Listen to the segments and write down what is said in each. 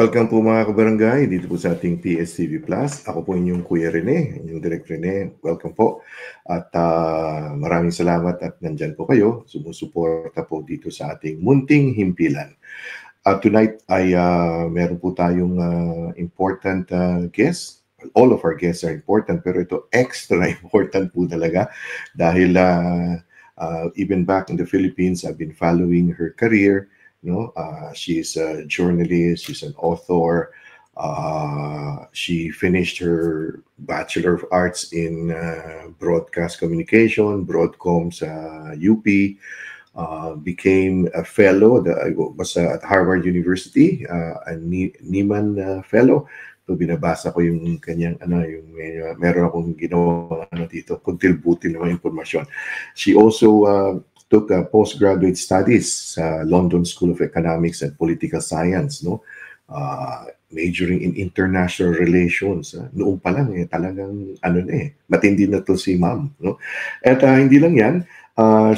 Welcome po mga kabarangay dito po sa ating PSTV Plus. Ako po inyong Kuya Rene, inyong Direk Rene. Welcome po. At maraming salamat at nandyan po kayo. Sumusuporta po dito sa ating munting himpilan. Tonight ay meron po tayong important guest. All of our guests are important pero ito extra important po talaga dahil even back in the Philippines, I've been following her career. She's a journalist, she's an author. She finished her Bachelor of Arts in Broadcast Communication, Broadcom sa UP, became a fellow, was at Harvard University, a Nieman Fellow. So binabasa ko yung kanyang meron akong ginawa dito, kuntil-butil na mga impormasyon. She also took postgraduate studies sa London School of Economics and Political Science, majoring in international relations. Noong pa lang talagang matindi na to si ma'am, no? At hindi lang yan,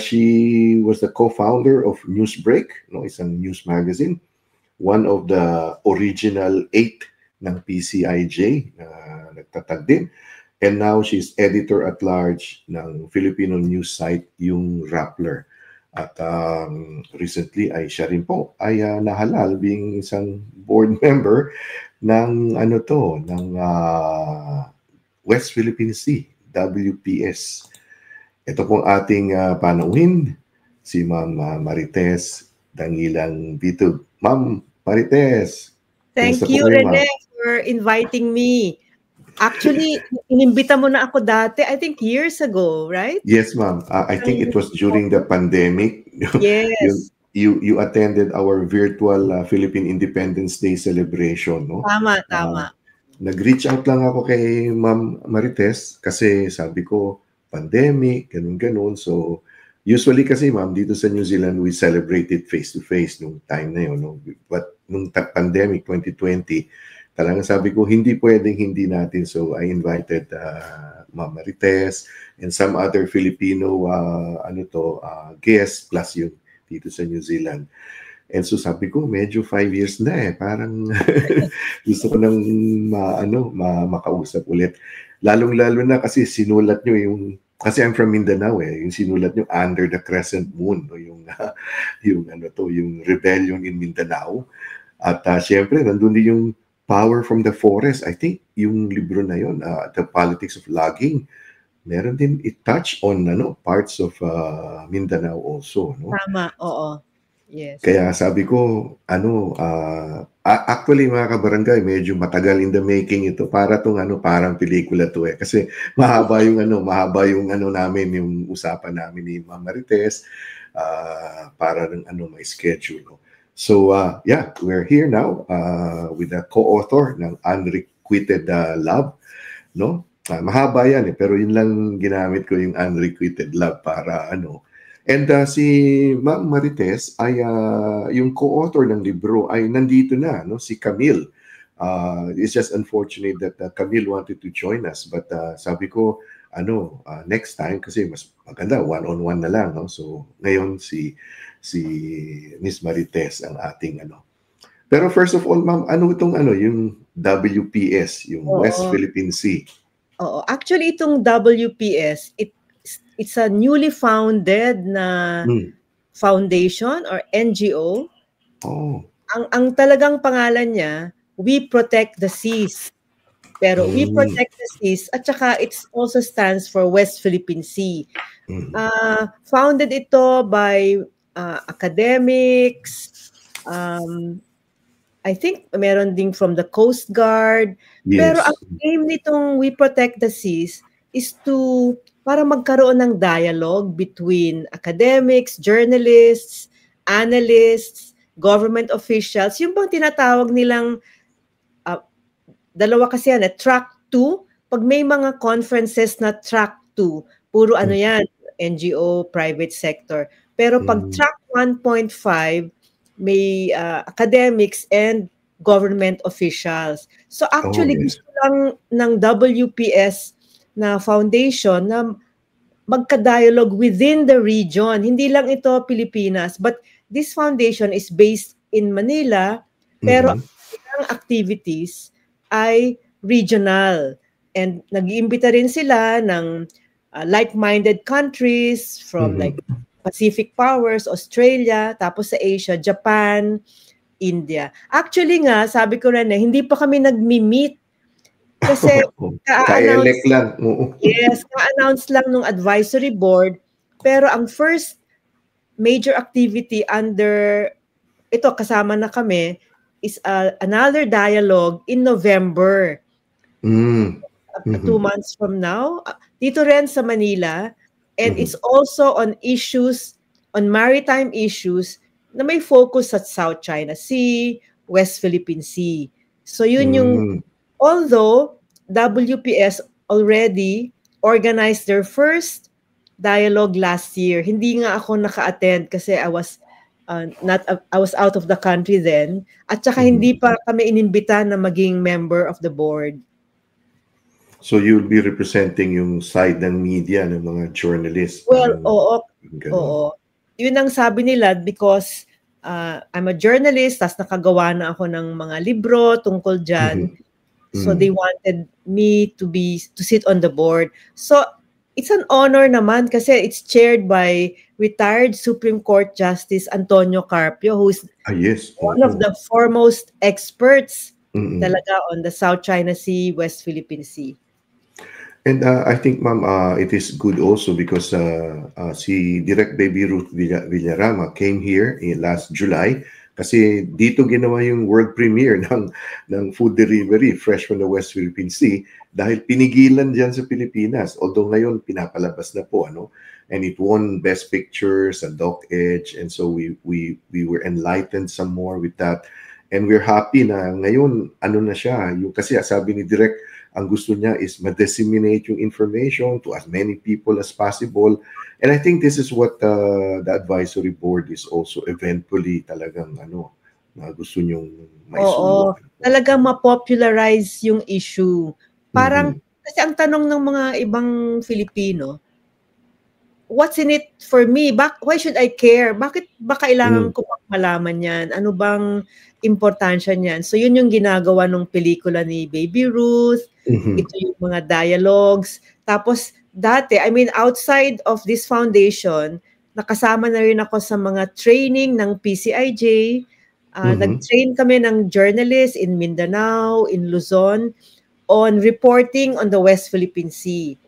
she was the co-founder of Newsbreak, isang news magazine, one of the original 8 ng PCIJ na nagtatag din. And now she's editor-at-large ng Filipino news site, yung Rappler. At recently ay siya rin po ay nahalal being isang board member ng West Philippine Sea, WPS. Ito pong ating panauhin, si Ma'am Marites Dangilang Bitug. Ma'am Marites. Thank you, Rene, for inviting me. Actually, inimbita mo na ako dati, I think years ago, right? Yes, ma'am. I think it was during the pandemic. Yes. You attended our virtual Philippine Independence Day celebration, no? Tama. Nag-reach out lang ako kay Ma'am Marites kasi sabi ko, pandemic, ganun. So, usually kasi, ma'am, dito sa New Zealand, we celebrated face-to-face nung time na yun. No? But nung pandemic, 2020, talagang sabi ko, hindi pwedeng hindi natin. So, I invited Ma'am Marites and some other Filipino guests plus yung dito sa New Zealand. And so sabi ko, medyo 5 years na parang gusto ko nang makausap ulit. Lalong-lalo na kasi sinulat nyo yung, kasi I'm from Mindanao yung sinulat nyo Under the Crescent Moon, yung rebellion in Mindanao. At syempre, nandun din yung Power from the Forest. I think yung libro na yun, The Politics of Logging, meron din it-touch on parts of Mindanao also. No? Tama, oo. Yes. Kaya sabi ko, actually mga kabarangay, medyo matagal in the making ito para parang pelikula to kasi mahaba yung namin, yung usapan namin ni Ma'am Marites para ng may schedule. No? So, we're here now with the co-author ng Unrequited Love, no? Mahaba yan pero yun lang ginamit ko yung Unrequited Love para And si Ma'am Marites ay yung co-author ng libro ay nandito na, no? Si Camille. It's just unfortunate that Camille wanted to join us, but sabi ko, next time kasi mas maganda one-on-one na lang, no? So ngayon si Miss Marites ang ating Pero first of all, ma'am, yung WPS, yung West Philippine Sea? Oo, actually itong WPS, it's a newly founded na foundation or NGO. Oh. Ang talagang pangalan niya, We Protect the Seas. Pero We Protect the Seas at saka it also stands for West Philippine Sea. Founded ito by academics, I think meron ding from the Coast Guard. Yes. Pero ang aim nitong We Protect the Seas is para magkaroon ng dialogue between academics, journalists, analysts, government officials. Yung bang tinatawag nilang dalawa kasi yan, track 2. Pag may mga conferences na track 2, puro yan, NGO, private sector. Pero pag track 1.5, may academics and government officials. So actually, gusto lang ng WPS na foundation na magka-dialogue within the region. Hindi lang ito Pilipinas, but this foundation is based in Manila, pero ng activities ay regional. And nag-iimbita rin sila ng like-minded countries from like Pacific powers, Australia, tapos sa Asia, Japan, India. Actually nga, sabi ko rin hindi pa kami nagmi-meet kasi ka-elect lang. Yes, ka-announce lang nung advisory board. Pero ang first major activity under, ito kasama na kami, is another dialogue in November. 2 months from now. Dito rin sa Manila. And it's also on issues, on maritime issues na may focus sa South China Sea, West Philippine Sea. So yun yung, although WPS already organized their first dialogue last year, hindi nga ako naka-attend kasi I was out of the country then. At saka hindi pa kami inimbita na maging member of the board. So you'll be representing yung side ng media ng mga journalists. Well, oo. Yun ang sabi nila because I'm a journalist, tas nakagawa na ako ng mga libro tungkol dyan. So they wanted me to sit on the board. So it's an honor naman kasi it's chaired by retired Supreme Court Justice Antonio Carpio, who's one of the foremost experts talaga on the South China Sea, West Philippine Sea. And I think, ma'am, it is good also because si Direk Baby Ruth Villarama came here last July kasi dito ginawa yung world premiere ng food delivery fresh from the West Philippine Sea dahil pinigilan diyan sa Pilipinas. Although ngayon pinapalabas na po, and it won Best Pictures and Doc Edge, and so we were enlightened some more with that. And we're happy na ngayon na siya, yung kasi sabi ni Direk, ang gusto niya is ma-disseminate yung information to as many people as possible. And I think this is what the advisory board is also eventually talagang na gusto niyong Oo, maisulong. talagang ma-popularize yung issue. Parang, kasi ang tanong ng mga ibang Filipino, what's in it for me? Why should I care? Bakit ba kailangan ko malaman yan? Ano bang importansya niyan? So yun yung ginagawa ng pelikula ni Baby Ruth. Ito yung mga dialogues. Tapos dati, I mean outside of this foundation, nakasama na rin ako sa mga training ng PCIJ. Nag-train kami ng journalists in Mindanao, in Luzon, on reporting on the West Philippine Sea.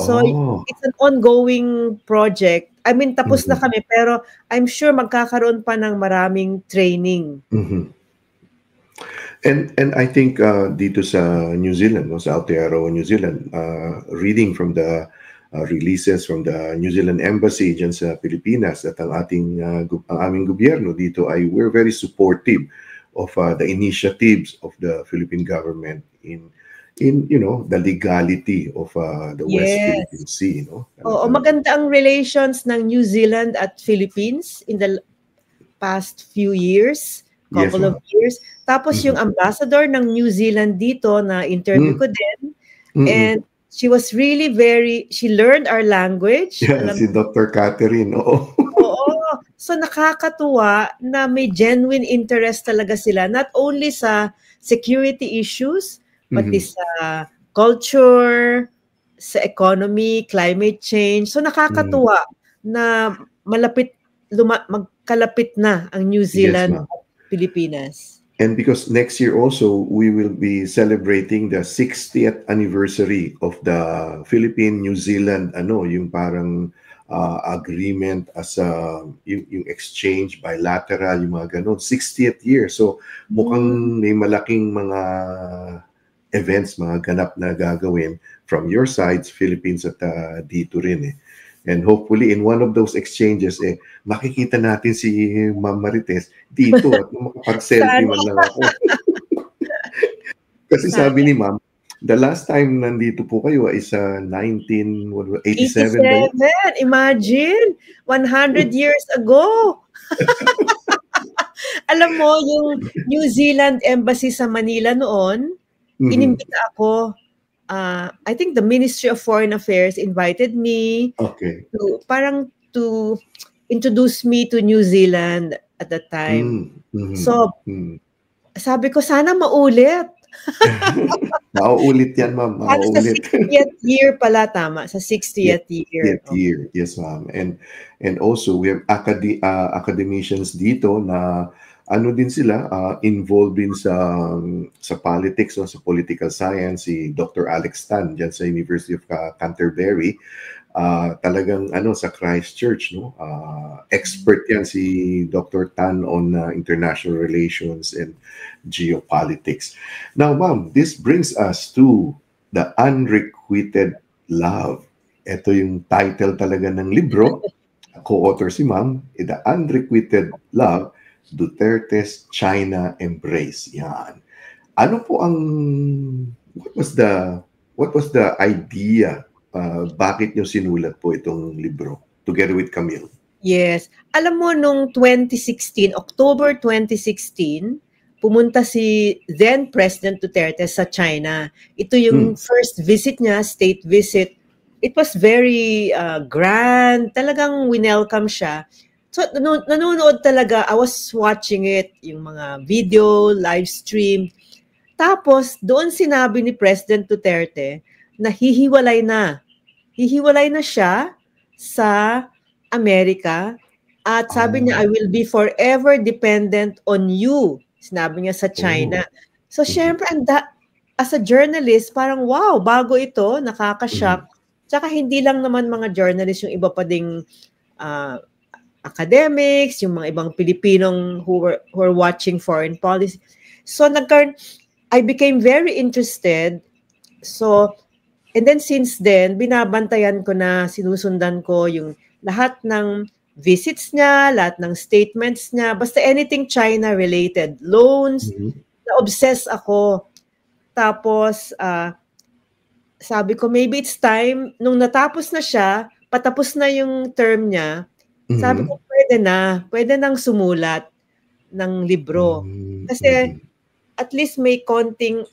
So it's an ongoing project. I mean, tapos na kami, pero I'm sure magkakaroon pa ng maraming training. And I think dito sa New Zealand, sa Aotearoa, New Zealand, reading from the releases from the New Zealand Embassy dyan sa Pilipinas at ang aming gobyerno dito ay we're very supportive of the initiatives of the Philippine government in the legality of the West Philippine Sea. Oo, maganda ang relations ng New Zealand at Philippines in the past few years. Couple of years. Tapos yung ambassador ng New Zealand dito na interview ko din. And she was really she learned our language. Yeah, si Dr. Catherine, oo. So nakakatuwa na may genuine interest talaga sila, not only sa security issues, but sa culture, sa economy, climate change. So nakakatuwa na magkalapit na ang New Zealand at Pilipinas. And because next year also, we will be celebrating the 60th anniversary of the Philippine-New Zealand, yung parang agreement as yung exchange, bilateral, yung mga ganun. 60th year. So mukhang may malaking mga events, mga ganap na gagawin from your sides, Philippines at dito rin . And hopefully in one of those exchanges, makikita natin si Ma'am Marites dito at makapag-selfie man lang ako. Kasi sabi ni Ma'am, the last time nandito po kayo is 1987. Imagine, 100 years ago. Alam mo, yung New Zealand Embassy sa Manila noon, inimbita ako. I think the Ministry of Foreign Affairs invited me to introduce me to New Zealand at that time. So sabi ko, sana maulit. Mauulit yan, ma'am. Ano, sa Mauulit. 60th year pala, tama. Sa 60th year. 60th year. Yes, ma'am. And also, we have academicians dito na ano din sila, involved din sa politics, no, sa political science. Si Dr. Alex Tan dyan sa University of Canterbury. Talagang ano sa Christchurch, no, expert yan si Dr. Tan on international relations and geopolitics. Now, ma'am, this brings us to The Unrequited Love. Ito yung title talaga ng libro. Co-author si ma'am, The Unrequited Love, Duterte's China Embrace. Yan. Ano po ang what was the idea? Bakit nyo sinulat po itong libro together with Camille? Yes. Alam mo, nung 2016, October 2016, pumunta si then President Duterte sa China. Ito yung first visit niya, state visit. It was very grand. Talagang winelcome siya. So, nanonood talaga. I was watching it, yung mga video, live stream. Tapos, doon sinabi ni President Duterte na hihiwalay na. Hihiwalay na siya sa Amerika. At sabi niya, I will be forever dependent on you. Sinabi niya sa China. So, syempre, as a journalist, parang wow, bago ito, nakaka-shock. Tsaka hindi lang naman mga journalists, yung iba pa ding academics, yung mga ibang Pilipinong who were watching foreign policy. So, I became very interested. So, and then since then, binabantayan ko na, sinusundan ko yung lahat ng visits niya, lahat ng statements niya, basta anything China-related, loans, na-obsess ako. Tapos, sabi ko, maybe it's time, nung natapos na siya, patapos na yung term niya, sabi ko, pwede nang sumulat ng libro. Kasi, at least may konting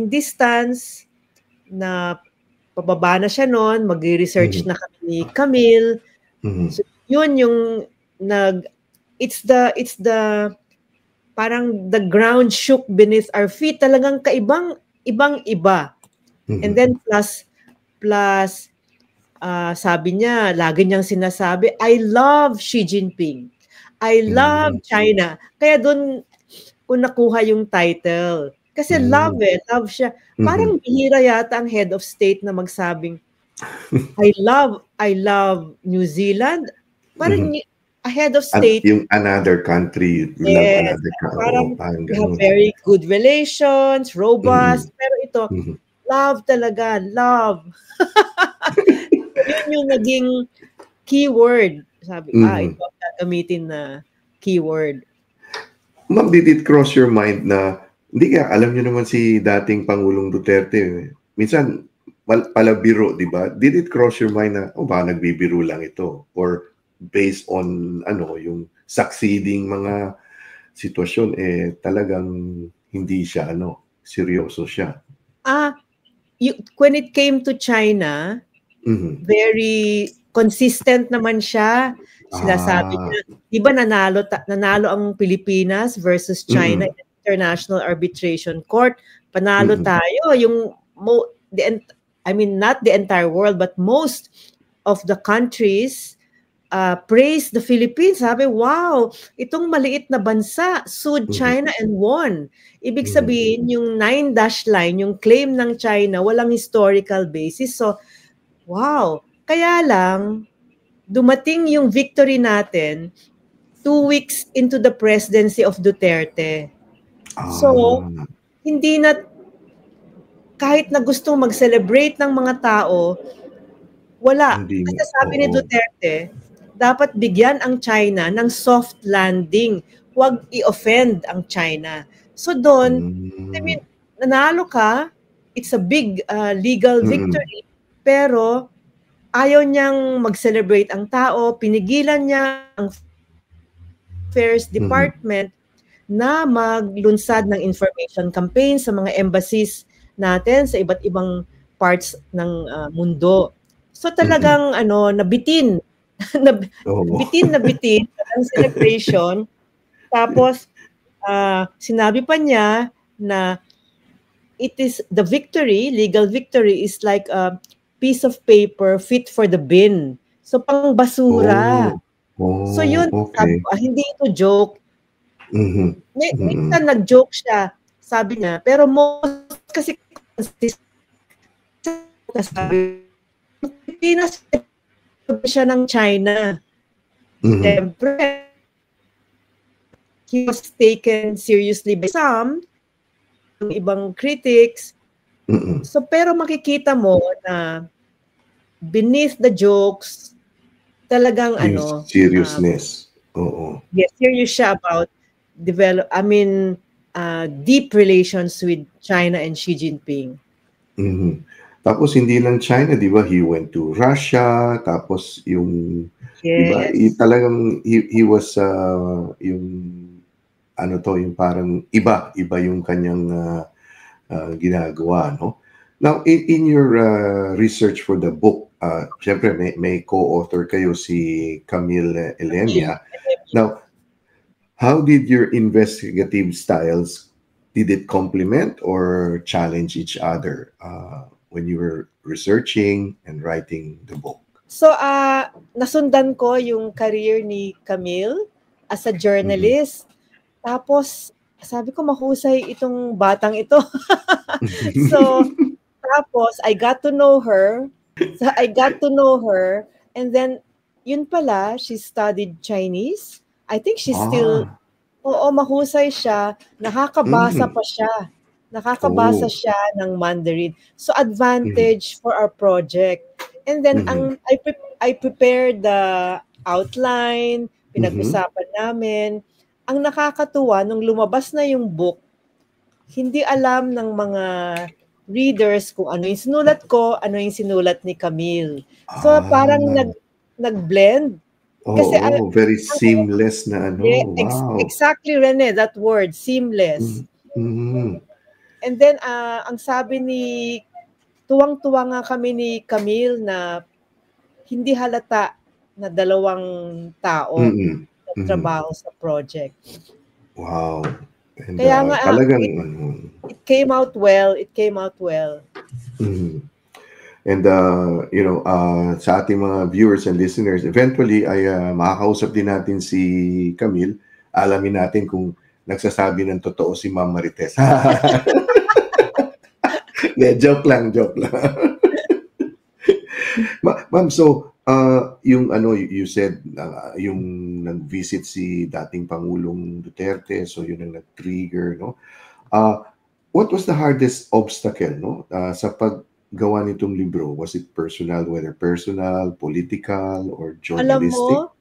distance na pababa na siya noon, mag-research na kami ni Camille. So, yun yung it's the parang the ground shook beneath our feet. Talagang ibang-iba. And then plus sabi niya, lagi niyang sinasabi, I love Xi Jinping. I love China. Kaya doon ko nakuha yung title. Kasi love siya. Parang bihira yata ang head of state na magsabing, I love New Zealand. Parang a head of state. Yung another country, love another country. Parang have very good relations, robust. Pero ito, love talaga, love. Yun yung naging keyword. Sabi, ito ang gagamitin na keyword. Ma'am, did it cross your mind na, hindi ka, alam niyo naman si dating Pangulong Duterte, minsan, palabiro, di ba? Did it cross your mind na, baka nagbibiro lang ito? Or based on, yung succeeding mga sitwasyon, talagang hindi siya, seryoso siya. When it came to China, very consistent naman siya. Sinasabi niya, di ba nanalo ang Pilipinas versus China in International Arbitration Court. Panalo tayo. Not the entire world, but most of the countries praised the Philippines. Sabi, wow, itong maliit na bansa sued China and won. Ibig sabihin, yung 9-dash line, yung claim ng China, walang historical basis. So, wow. Kaya lang, dumating yung victory natin 2 weeks into the presidency of Duterte. So, hindi na, kahit na gustong mag-celebrate ng mga tao, wala. Kasi sabi ni Duterte, dapat bigyan ang China ng soft landing. Huwag i-offend ang China. So doon, nanalo ka, it's a big legal victory, pero ayaw niyang mag-celebrate ang tao, pinigilan niya ang Affairs Department na maglunsad ng information campaign sa mga embassies natin sa iba't ibang parts ng mundo. So talagang nabitin na bitin ang celebration. Tapos sinabi pa niya na it is the victory, legal victory is like a piece of paper fit for the bin. So pang basura. So yun, sabi okay. ko, hindi ito joke. Mhm. Minsan nag-joke siya, sabi niya, pero most kasi sabi, Pilipinas siya ng China. Siyempre, he was taken seriously by some, yung ibang critics. So, pero makikita mo na beneath the jokes, talagang Yung seriousness. Yes, serious siya about deep relations with China and Xi Jinping. Tapos hindi lang China, 'di ba? He went to Russia, tapos yung 'di ba? Talagang he was yung ano to, yung parang iba yung kanyang ginagawa, no? Now, in your research for the book, syempre may co-author kayo si Camille Elenia. Now, how did your investigative styles, did it complement or challenge each other when you were researching and writing the book? So, nasundan ko yung career ni Camille as a journalist. Tapos, sabi ko, mahusay itong batang ito. So, tapos, I got to know her. And then, yun pala, she studied Chinese. I think she's still, mahusay siya. Nakakabasa pa siya. Nakakabasa siya ng Mandarin. So, advantage for our project. And then, I prepared the outline, pinag-usapan namin. Ang nakakatuwa, nung lumabas na yung book, hindi alam ng mga readers kung ano yung sinulat ko, ano yung sinulat ni Camille. So, parang nag-blend. Kasi, very seamless na ano. Wow. Exactly, Rene, that word, seamless. And then, ang sabi ni, tuwang-tuwa nga kami ni Camille na hindi halata na dalawang tao nagtrabaho sa project. Wow. And, kaya nga, talagang, it came out well. And, sa ating mga viewers and listeners, eventually ay makakausap din natin si Camille. Alamin natin kung nagsasabi ng totoo si Ma'am Marites. Joke lang. Ma'am, so, you said, yung nag-visit si dating Pangulong Duterte, so yun ang nag-trigger, no? What was the hardest obstacle, no? Sa paggawa nitong libro? Was it personal, whether personal, political, or journalistic? Alam mo,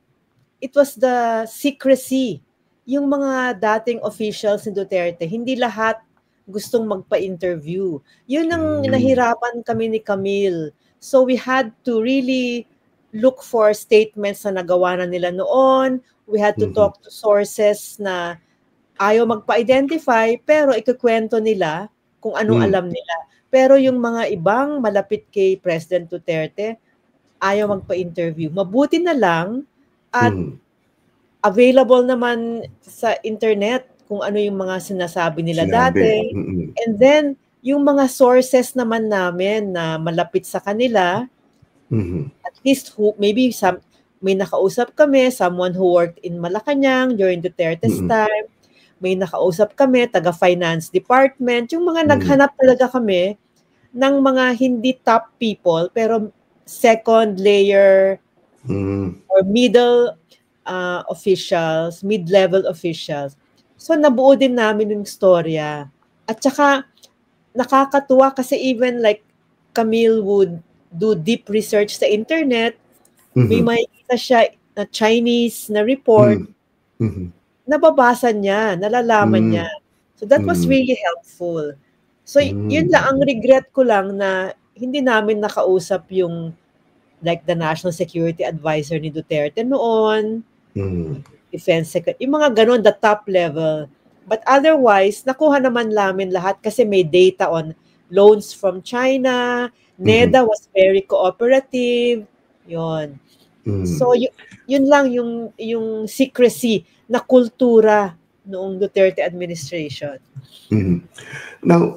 it was the secrecy. Yung mga dating officials ni Duterte, hindi lahat gustong magpa-interview. Yun ang nahirapan kami ni Camille. So we had to really look for statements na nagawa na nila noon. We had to talk to sources na ayaw magpa-identify, pero ikukwento nila kung anong alam nila. Pero yung mga ibang malapit kay President Duterte, ayaw magpa-interview. Mabuti na lang at available naman sa internet kung ano yung mga sinasabi nila dati. And then, yung mga sources naman namin na malapit sa kanila, at least maybe may nakausap kami, someone who worked in Malacanang during Duterte's time, may nakausap kami, taga-finance department, yung mga naghanap talaga kami ng mga hindi top people, pero second layer or middle officials, mid-level officials. So, nabuo din namin yung storya. At saka, nakakatuwa kasi even like Camille would do deep research sa internet, may makikita siya na Chinese na report, nababasa niya, nalalaman niya. So, that was really helpful. So, yun lang, ang regret ko lang na hindi namin nakausap yung like the National Security Advisor ni Duterte noon, Defense Secretary, yung mga ganun, the top level. But otherwise, nakuha naman namin lahat kasi may data on loans from China. NEDA was very cooperative. Yun. So, yun lang yung secrecy na kultura noong Duterte administration. Mhm. Now,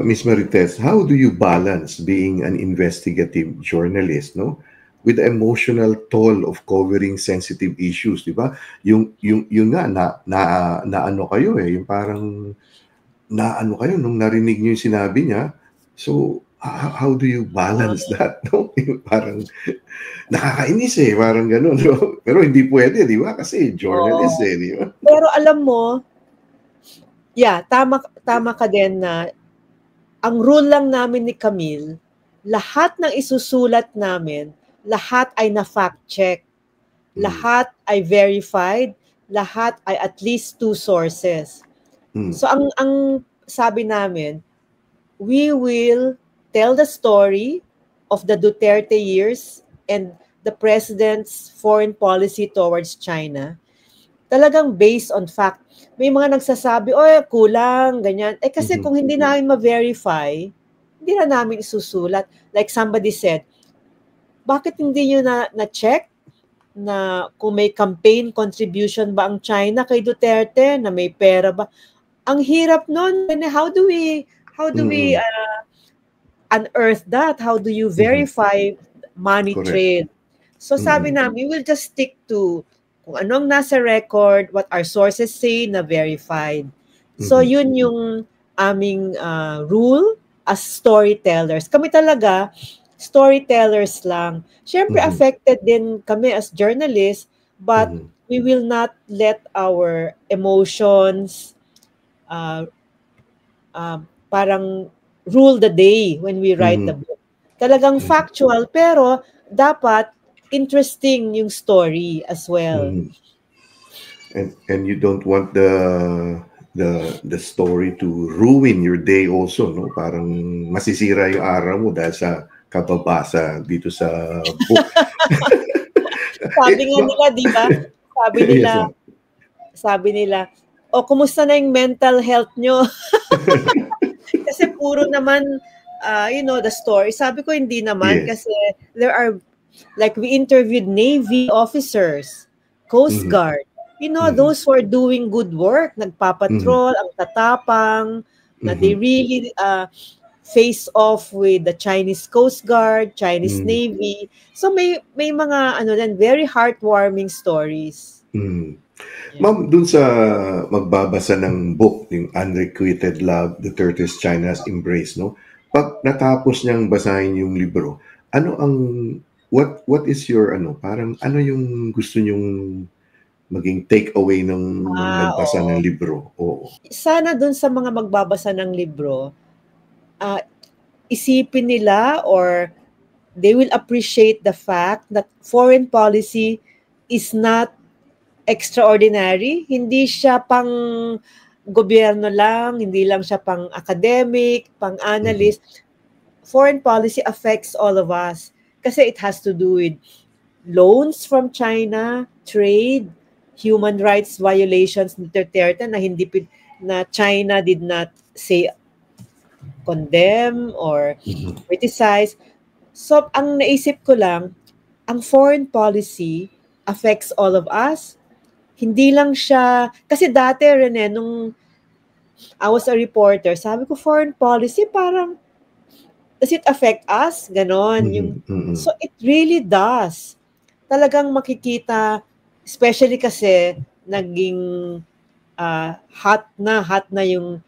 Ms. Marites, how do you balance being an investigative journalist, no, with the emotional toll of covering sensitive issues, di ba? Yung nga na ano kayo yung parang na ano kayo nung narinig niyo yung sinabi niya. So, how do you balance that, no? Yung parang nakakainis parang gano'n, no? Pero hindi pwede, di ba? Kasi journalist di ba? Pero alam mo, tama ka din na ang rule lang namin ni Camille, lahat ng isusulat namin, lahat ay na-fact check. Lahat ay verified, lahat ay at least 2 sources. So ang sabi namin, we will tell the story of the Duterte years and the president's foreign policy towards China. Talagang based on fact. May mga nagsasabi, kulang, ganyan. Kasi kung hindi namin ma-verify, hindi na namin isusulat. Like somebody said, bakit hindi nyo na-check na kung may campaign contribution ba ang China kay Duterte, na may pera ba? Ang hirap nun. How do we unearth that? How do you verify money trail? So sabi namin, we'll just stick to kung anong nasa record, what our sources say na verified. So yun yung aming rule as storytellers. Kami talaga, storytellers lang. Siyempre, affected din kami as journalists, but we will not let our emotions parang rule the day when we write the book. Talagang factual, pero dapat interesting yung story as well. And you don't want the story to ruin your day also, no? Parang masisira yung araw mo dahil sa kababasa dito sa book. Sabi nga nila, di ba? Sabi nila, kumusta na yung mental health nyo? Kasi puro naman, the story. Sabi ko, hindi naman. Kasi there are, like we interviewed Navy officers, Coast Guard. Those who are doing good work, nagpapatrol, ang tatapang, na they really face off with the Chinese Coast Guard, Chinese Navy. So may mga very heartwarming stories. Ma'am, dun sa magbabasa ng book, yung Unrequited Love, Duterte's China's Embrace, no? Pag natapos niyang basahin yung libro, what is your parang ano yung gusto niyong maging take away ng nagbasa ng libro? Sana dun sa mga magbabasa ng libro, isipin nila or they will appreciate the fact that foreign policy is not extraordinary. Hindi siya pang gobyerno lang, hindi lang siya pang academic, pang analyst. Foreign policy affects all of us kasi it has to do with loans from China, trade, human rights violations ni Duterte na China did not say condemn or criticize. So ang naisip ko lang, ang foreign policy affects all of us. Hindi lang siya, kasi dati Rene, nung I was a reporter, sabi ko foreign policy parang, does it affect us? Ganon. So it really does. Talagang makikita, especially kasi naging hot na yung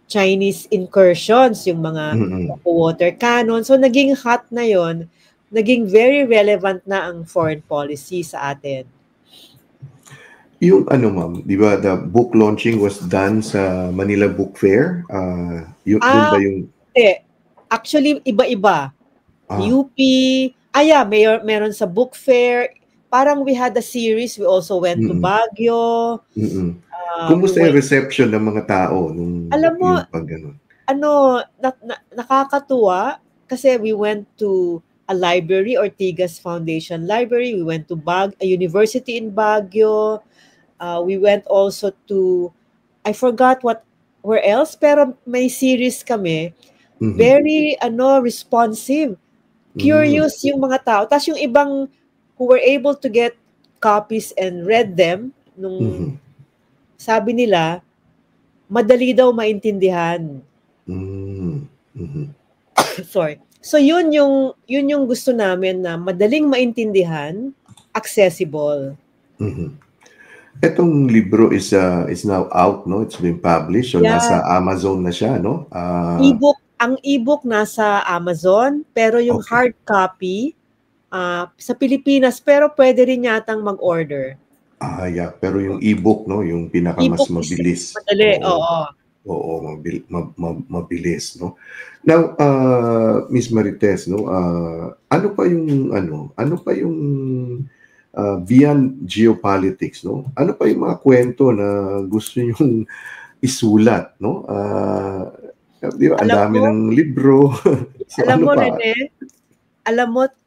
Chinese incursions, yung mga water cannon. So naging hot na yon, naging very relevant na ang foreign policy sa atin. Yung ma'am, di ba the book launching was done sa Manila Book Fair? Dun ba yung... Actually, iba-iba. UP, meron sa book fair. Parang we had a series, we also went to Baguio. Kumusta yung reception ng mga tao nung alam mo, pag ganun? Nakakatuwa kasi we went to a library, Ortigas Foundation Library. We went to a university in Baguio. We went also to, I forgot where else, pero may series kami. Very responsive. Curious yung mga tao. Tapos yung ibang who were able to get copies and read them nung sabi nila, madali daw maintindihan. Sorry. So yun yung gusto namin na madaling maintindihan, accessible. Etong libro is now out, no? It's been published, so nasa Amazon na siya, no? Ang ebook nasa Amazon, pero yung hard copy sa Pilipinas, pero pwede rin yatang mag-order. Yeah. Pero yung ebook, no? Yung pinakamas mabilis. Madali, oo. Oo, mabilis, no? Now, Miss Marites, no? Ano pa yung beyond geopolitics, no? Ano pa yung mga kwento na gusto nyong isulat, no? Di ba, ang dami ng libro. So, alam mo, Rene,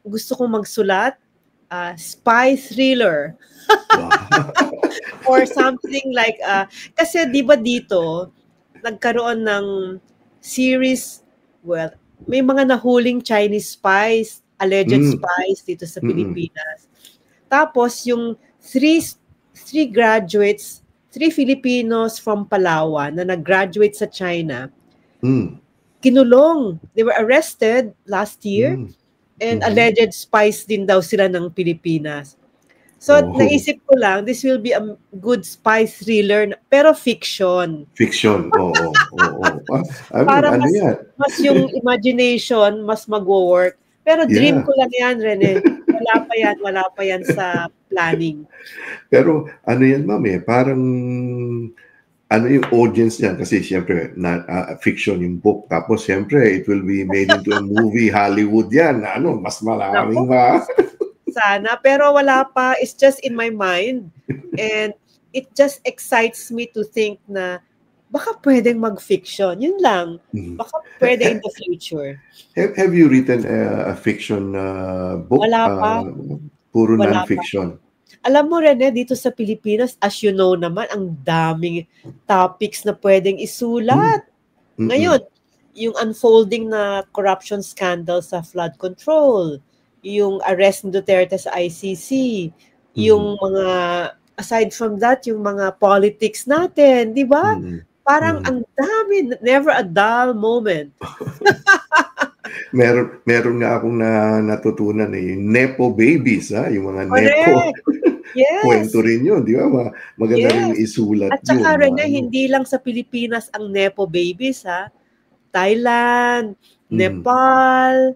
gusto kong magsulat, spy thriller. Or something like, kasi di ba dito, nagkaroon ng series, well, may mga nahuling Chinese spies, alleged spies dito sa Pilipinas. Tapos yung three graduates, 3 Filipinos from Palawan na nag-graduate sa China, kinulong. They were arrested last year and alleged spies din daw sila ng Pilipinas. So, naisip ko lang, this will be a good spy thriller, pero fiction. Fiction, oo. Para mas yung imagination, mas mag-work. Pero dream ko lang yan, Rene. Wala pa yan sa planning. Pero ano yan, ma'am, parang ano yung audience niyan? Kasi siyempre, fiction yung book. Tapos siyempre, it will be made into a movie, Hollywood yan. Mas maraming Sana, pero wala pa. It's just in my mind. And it just excites me to think na baka pwedeng mag-fiction. Yun lang. Baka pwede in the future. Have you written a fiction book? Wala pa. Puro non-fiction. Alam mo, Rene, dito sa Pilipinas, as you know naman, ang daming topics na pwedeng isulat. Ngayon, yung unfolding na corruption scandal sa flood control, yung arrest ni Duterte sa ICC, yung mga, aside from that, yung mga politics natin, di ba? Parang ang dami, never a dull moment. Meron nga akong natutunan Nepo babies, yung mga Nepo. Yes. Kwento rin yun, di ba? Maganda rin isulat. At saka rin hindi lang sa Pilipinas ang Nepo babies, Thailand, Nepal,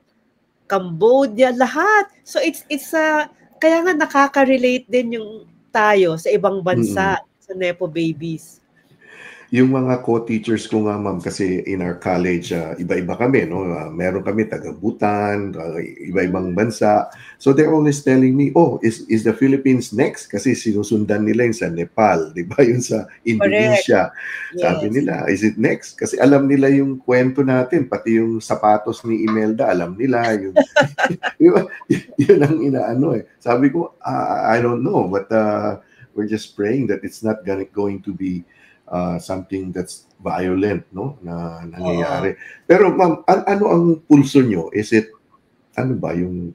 Cambodia, lahat. So it's kaya nga nakaka-relate din yung tayo sa ibang bansa sa Nepo babies. Yung mga co-teachers ko nga, ma'am, kasi in our college, iba-iba kami, no? Meron kami taga-Bhutan, iba-ibang bansa. So they're always telling me, is the Philippines next? Kasi sinusundan nila yun sa Nepal, di ba? Yun sa Indonesia. Yes. Sabi nila, is it next? Kasi alam nila yung kwento natin, pati yung sapatos ni Imelda, alam nila. Yun ang inaano Sabi ko, I don't know, but we're just praying that it's not going to be something that's violent, no, na nangyayari. Pero ma'am, ano ang pulso nyo? Is it, ano ba yung,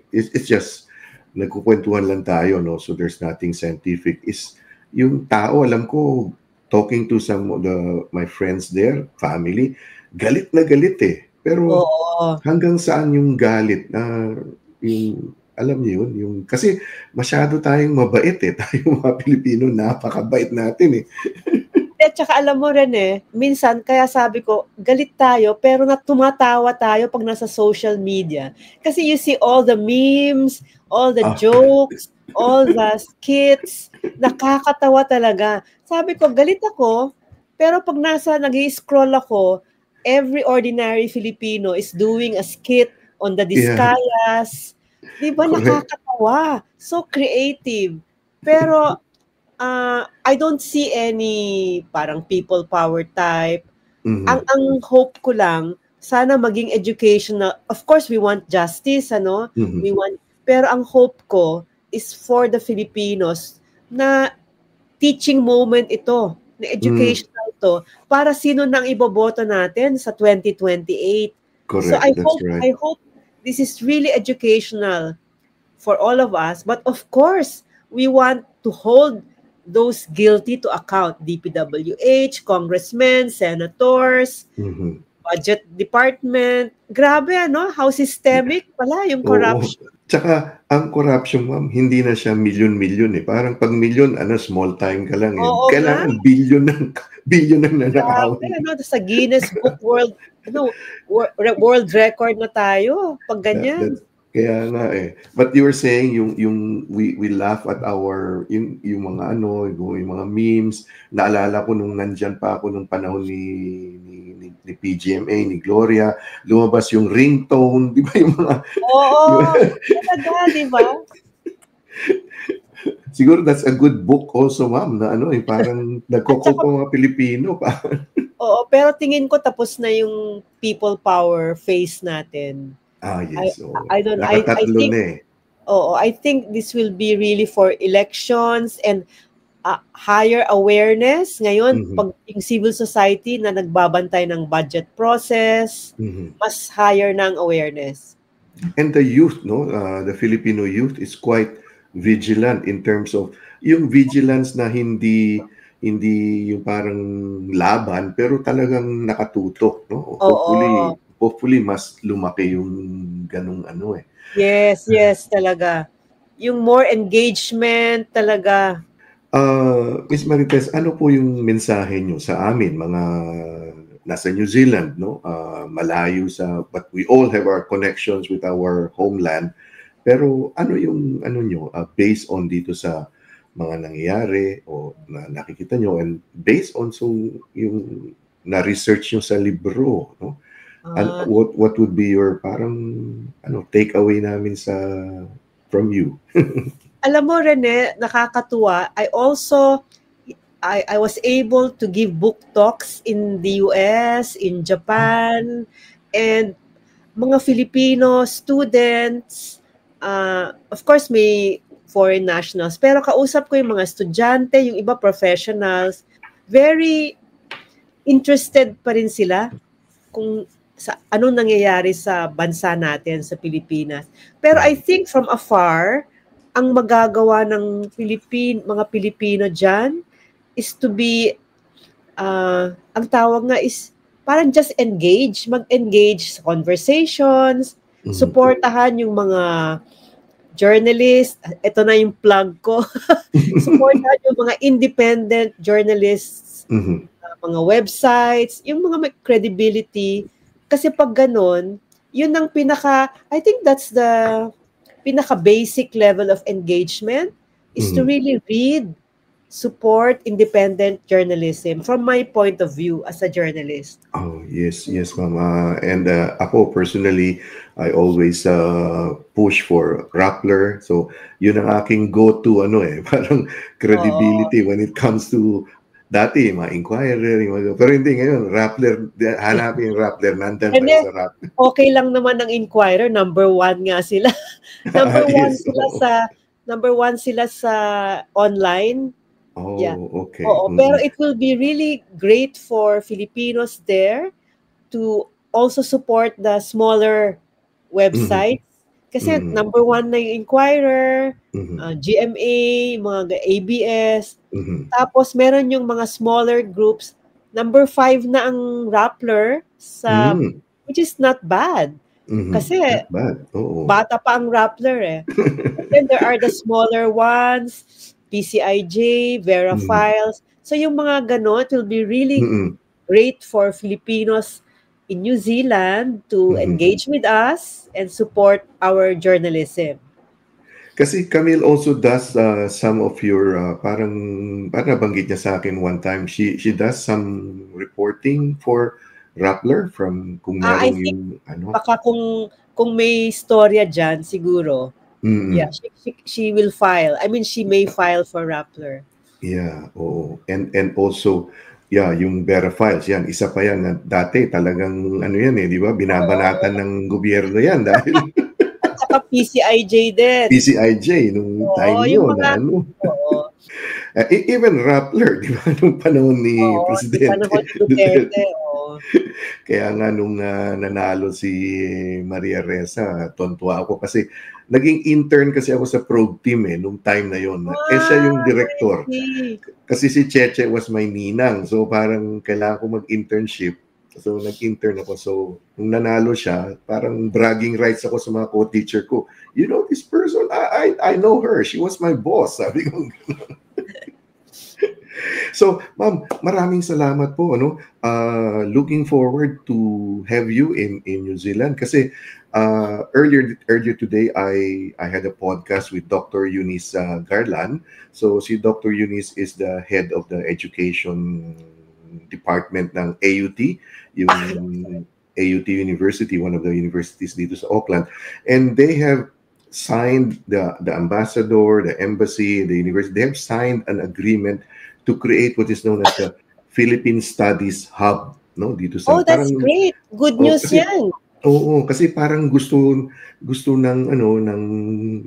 it's just, nagkukwentuhan lang tayo, no, so there's nothing scientific. Is yung tao, alam ko, talking to some of my friends there, family, galit na galit Pero hanggang saan yung galit na, yung, alam niyo yun, yung, kasi masyado tayong mabait tayo mga Pilipino, napakabait natin At saka alam mo rin minsan kaya sabi ko, galit tayo pero tumatawa tayo pag nasa social media. Kasi you see all the memes, all the jokes, all the skits, nakakatawa talaga. Sabi ko, galit ako, pero pag nag-i-scroll ako, every ordinary Filipino is doing a skit on the Discayas. Di ba nakakatawa? So creative. Pero I don't see any parang people power type. Ang hope ko lang, sana maging educational. Of course, we want justice, We want, pero ang hope ko is for the Filipinos na teaching moment ito, na educational to, para sino nang iboboto natin sa 2028. Correct, so I hope this is really educational for all of us. But of course, we want to hold those guilty to account, DPWH, congressmen, senators, budget department. Grabe, ano? How systemic pala yung corruption. Tsaka, ang corruption, ma'am, hindi na siya milyon-milyon eh. Parang pag milyon, small time ka lang eh. Oo, kailangan billion ng nanakaw. Grabe, ano? Sa Guinness Book World Record na tayo pag ganyan. Kaya nga eh. But you were saying yung we laugh at our yung mga yung mga memes. Naalala ko nung nandyan pa ako nung panahon ni PGMA, ni Gloria, lumabas yung ringtone, di ba yung mga... Oo, talaga, di ba? Siguro that's a good book also, ma'am, na parang nagko-cope mga Pilipino pa. Oo, pero tingin ko tapos na yung people power phase natin. Yes. I think, I think this will be really for elections and higher awareness. Ngayon, pag yung civil society na nagbabantay ng budget process, mas higher ng awareness. And the youth, the Filipino youth is quite vigilant in terms of yung vigilance na hindi yung parang laban pero talagang nakatutok, no? Hopefully mas lumaki yung ganung Yes, talaga. Yung more engagement talaga. Miss Marites, ano po yung mensahe nyo sa amin, mga nasa New Zealand, no? Malayo but we all have our connections with our homeland. Pero ano yung nyo, based on dito sa mga nangyayari o na nakikita nyo and based on yung na-research nyo sa libro, no? And what would be your parang takeaway namin from you? Alam mo, Rene, nakakatuwa. I was able to give book talks in the US, in Japan, and mga Filipino students, of course may foreign nationals, pero kausap ko yung mga estudyante, yung iba professionals, very interested pa rin sila kung sa anong nangyayari sa bansa natin, sa Pilipinas. Pero I think from afar, ang magagawa ng mga Pilipino dyan is to be, ang tawag nga is parang just mag-engage sa conversations, supportahan yung mga journalists. Ito na yung plug ko. Supportahan yung mga independent journalists, mga websites, yung mga may credibility. Kasi pag ganun, yun ang I think that's the pinaka-basic level of engagement is to really read, support independent journalism from my point of view as a journalist. Oh, yes, ma'am. And ako personally, I always push for Rappler. So, yun ang aking go-to, parang credibility when it comes to dati, mga Inquirer, pero hindi ngayon, Rappler, hanapin yung Rappler, nandun pa sa Rappler. Okay lang naman ang Inquirer, number 1 nga sila. Number one sila sa online. Oh, yeah. Okay. Pero it will be really great for Filipinos there to also support the smaller websites. Kasi number 1 na yung Inquirer, GMA, mga ABS. Tapos meron yung mga smaller groups. Number 5 na ang Rappler, which is not bad. Kasi not bad. Bata pa ang Rappler eh. Then there are the smaller ones, PCIJ, Vera Files. So yung mga ganon, it will be really great for Filipinos in New Zealand to engage with us and support our journalism. Kasi Camille also does some of your parang nabanggit niya sa akin one time, she does some reporting for Rappler from kung meron yung baka kung may storya dyan siguro. Yeah, she will file. I mean, she may file for Rappler. Yeah, and also yung Vera Files, yan, isa pa yan na dati talagang yan di ba? Binabanatan ng gobyerno yan dahil at saka PCIJ din. PCIJ nung time yun na even Rappler, di ba? Nung panahon ni Presidente Duterte. Kaya nga nung nanalo si Maria Ressa, tontuwa ako kasi naging intern kasi ako sa probe team nung time na yon. Siya yung director. Kasi si Cheche was my ninang. So parang kailangan ko mag-internship. So nag-intern ako. So nung nanalo siya, parang bragging rights ako sa mga co-teacher ko. You know this person? I know her. She was my boss. Sabi ko. So, ma'am, maraming salamat po. Looking forward to have you in New Zealand kasi earlier today I had a podcast with Dr. Eunice Garland. So si Dr. Eunice is the head of the education department ng AUT, yung AUT University, one of the universities dito sa Auckland, and they have signed the ambassador, the embassy, the university. They have signed an agreement to create what is known as the Philippine Studies Hub, dito sa. Oh, that's great. Good news yan. Oo, kasi parang gusto ng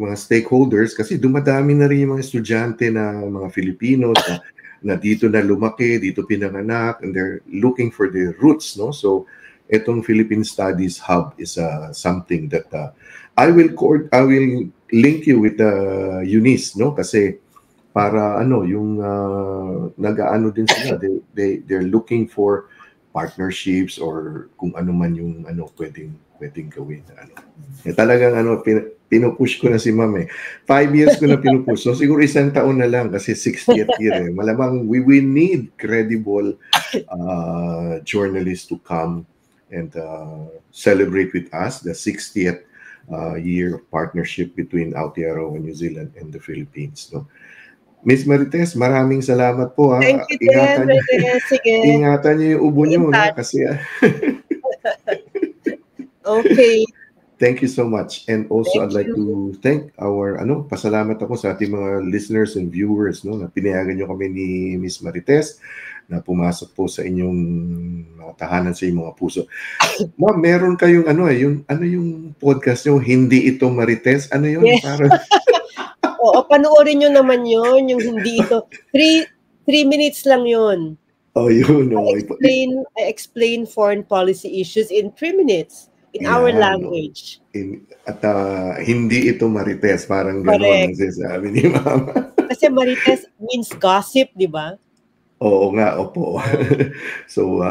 mga stakeholders kasi dumadami na rin yung mga estudyante na mga Filipinos na dito na lumaki, dito pinanganak, and they're looking for their roots, So etong Philippine Studies Hub is something that I will link you with Eunice, kasi para yung nag-aano din sila, they're looking for partnerships or kung ano man yung pwedeng gawin. Talagang pinupush ko na si Ma'am 5 years ko na pinupush. So siguro 1 taon na lang kasi 60th year Malamang we need credible journalists to come and celebrate with us the 60th year of partnership between Aotearoa, New Zealand and the Philippines. Miss Marites, maraming salamat po. Thank you, Marites. Sige. Ingatan niyo yung ubo niyo kasi Okay. Thank you so much. And also I'd like to thank our pasalamat ako sa ating mga listeners and viewers na pinayagan niyo kami ni Miss Marites na pumasok po sa inyong mga tahanan, sa inyong mga puso. Ma'am, meron kayong yung podcast niyo, Hindi Ito Marites? Ano yun? Yes. Oo, panoorin nyo naman yun, yung hindi ito. 3 minutes lang yun. Oh, yun. I explain foreign policy issues in 3 minutes in our language. At hindi ito Marites, parang gano'n ang sinasabi ni Mama. Kasi Marites means gossip, di ba? Oo nga, opo. So,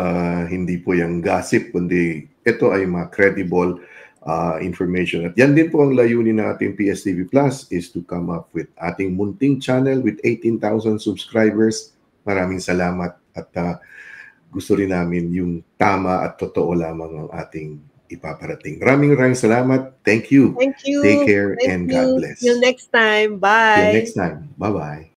hindi po yung gossip, kundi ito ay mga credible information. At yan din po ang layunin ng ating PSTV Plus is to come up with ating munting channel with 18,000 subscribers. Maraming salamat at gusto rin namin yung tama at totoo lamang ang ating ipaparating. Maraming salamat. Thank you. Thank you. Take care and God bless. Till next time. Bye. Till next time. Bye-bye.